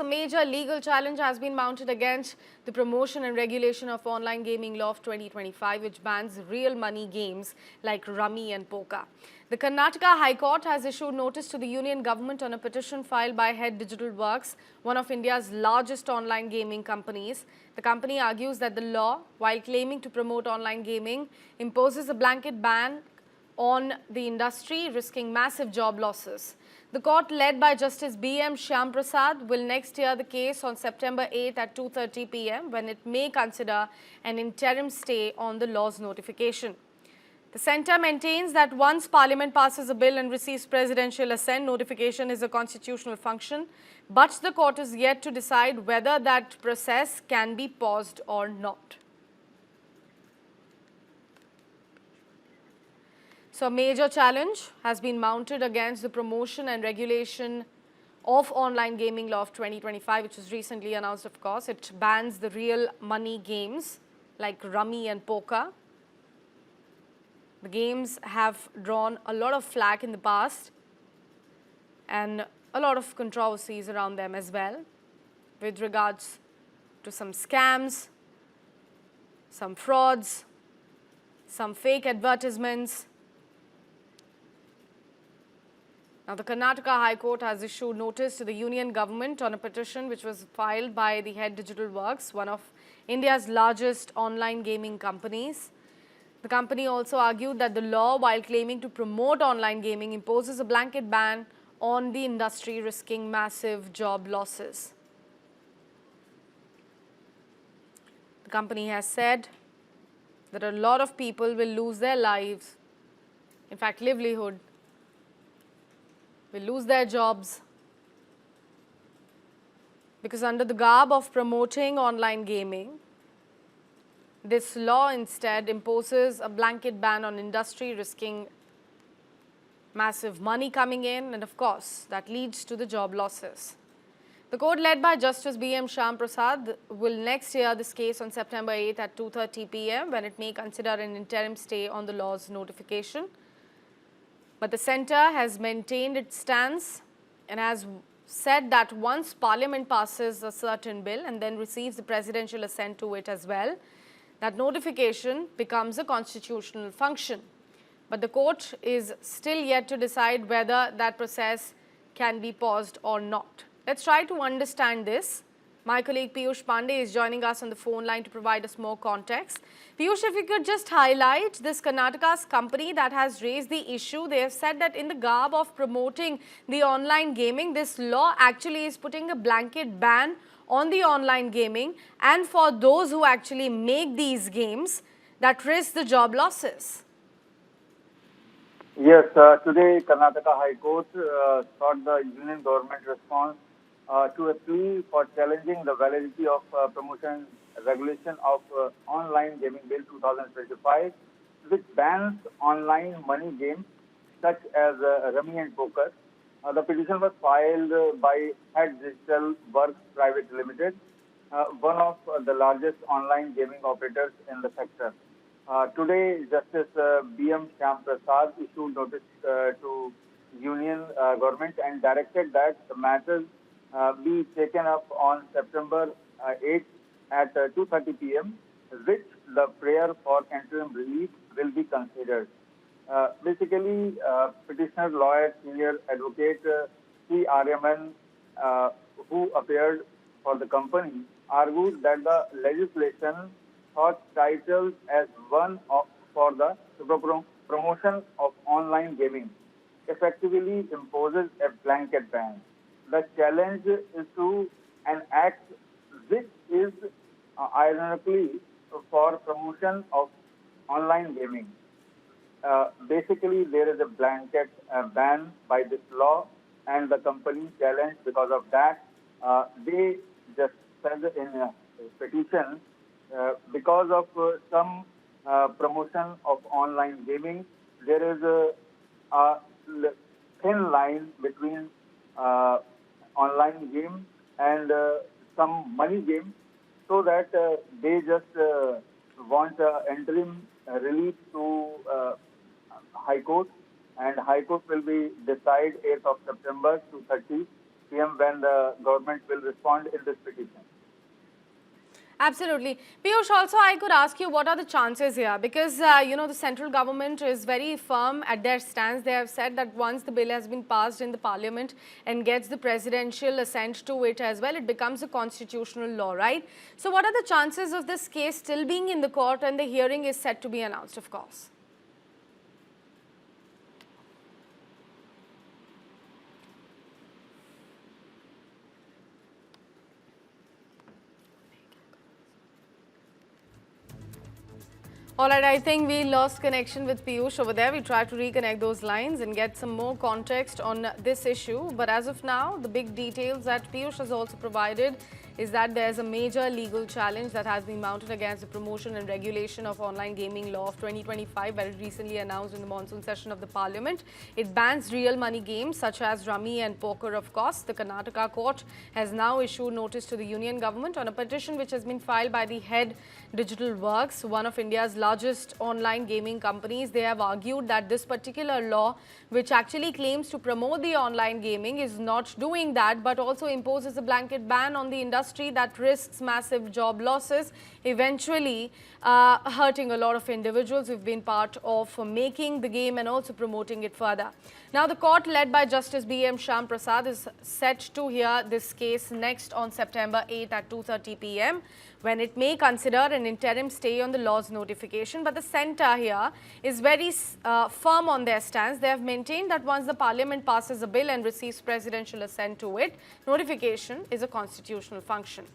a major legal challenge has been mounted against the promotion and regulation of online gaming law of 2025, which bans real money games like Rummy and Poker. The Karnataka High Court has issued notice to the Union government on a petition filed by Head Digital Works, one of India's largest online gaming companies. The company argues that the law, while claiming to promote online gaming, imposes a blanket ban on the industry, risking massive job losses. The court, led by Justice B.M. Shyamprasad, will next hear the case on September 8 at 2:30 p.m. when it may consider an interim stay on the law's notification. The centre maintains that once Parliament passes a bill and receives presidential assent, notification is a constitutional function, but the court is yet to decide whether that process can be paused or not. So, a major challenge has been mounted against the promotion and regulation of online gaming law of 2025, which was recently announced, of course. It bans the real money games like Rummy and Poker. The games have drawn a lot of flack in the past and a lot of controversies around them as well, with regards to some scams, some frauds, some fake advertisements. Now, the Karnataka High Court has issued notice to the Union government on a petition which was filed by the Head Digital Works, one of India's largest online gaming companies. The company also argued that the law, while claiming to promote online gaming, imposes a blanket ban on the industry, risking massive job losses. The company has said that a lot of people will lose their lives, in fact, livelihood, will lose their jobs, because under the garb of promoting online gaming, this law instead imposes a blanket ban on industry, risking massive money coming in, and of course, that leads to the job losses. The court, led by Justice B.M. Shyamprasad, will next hear this case on September 8 at 2:30 p.m. when it may consider an interim stay on the law's notification. But the centre has maintained its stance and has said that once Parliament passes a certain bill and then receives the presidential assent to it as well, that notification becomes a constitutional function. But the court is still yet to decide whether that process can be paused or not. Let's try to understand this. My colleague Piyush Pandey is joining us on the phone line to provide us more context. Piyush, if you could just highlight this Karnataka's company that has raised the issue. They have said that in the garb of promoting the online gaming, this law actually is putting a blanket ban on the online gaming and for those who actually make these games that risk the job losses. Yes, today Karnataka High Court sought the Union government response to a plea for challenging the validity of promotion regulation of online gaming bill 2025, which bans online money games such as Rummy and Poker. The petition was filed by Head Digital Works Private Limited, one of the largest online gaming operators in the sector. Today, Justice B.M. Shyamprasad issued notice to Union government and directed that the matters be taken up on September 8 at 2:30 p.m., which the prayer for interim relief will be considered. Basically, petitioner lawyer, senior advocate C. Aryaman, who appeared for the company, argued that the legislation thought titled as one for the promotion of online gaming effectively imposes a blanket ban. The challenge is to an act which is ironically for promotion of online gaming. Basically, there is a blanket ban by this law, and the company challenged because of that. They just said in a petition, because of some promotion of online gaming, there is a thin line between online game and some money game, so that they just want interim relief to High Court, and High Court will be decide 8th of September 2:30 PM when the government will respond in this petition. Absolutely. Piyush, also I could ask you what are the chances here? Because, the central government is very firm at their stance. They have said that once the bill has been passed in the parliament and gets the presidential assent to it as well, it becomes a constitutional law, right? So what are the chances of this case still being in the court and the hearing is set to be announced, of course? All right, I think we lost connection with Piyush over there. We tried to reconnect those lines and get some more context on this issue. But as of now, the big details that Piyush has also provided is that there's a major legal challenge that has been mounted against the promotion and regulation of online gaming law of 2025, very recently announced in the monsoon session of the parliament. It bans real money games such as rummy and poker, of course. The Karnataka court has now issued notice to the union government on a petition which has been filed by the Head Digital Works, one of India's largest online gaming companies. They have argued that this particular law, which actually claims to promote the online gaming, is not doing that, but also imposes a blanket ban on the industry that risks massive job losses, eventually hurting a lot of individuals who've been part of making the game and also promoting it further. Now, the court led by Justice B.M. Shyam Prasad is set to hear this case next on September 8th at 2:30 p.m. when it may consider an interim stay on the law's notification. But the centre here is very firm on their stance. They have maintained that once the parliament passes a bill and receives presidential assent to it, notification is a constitutional function.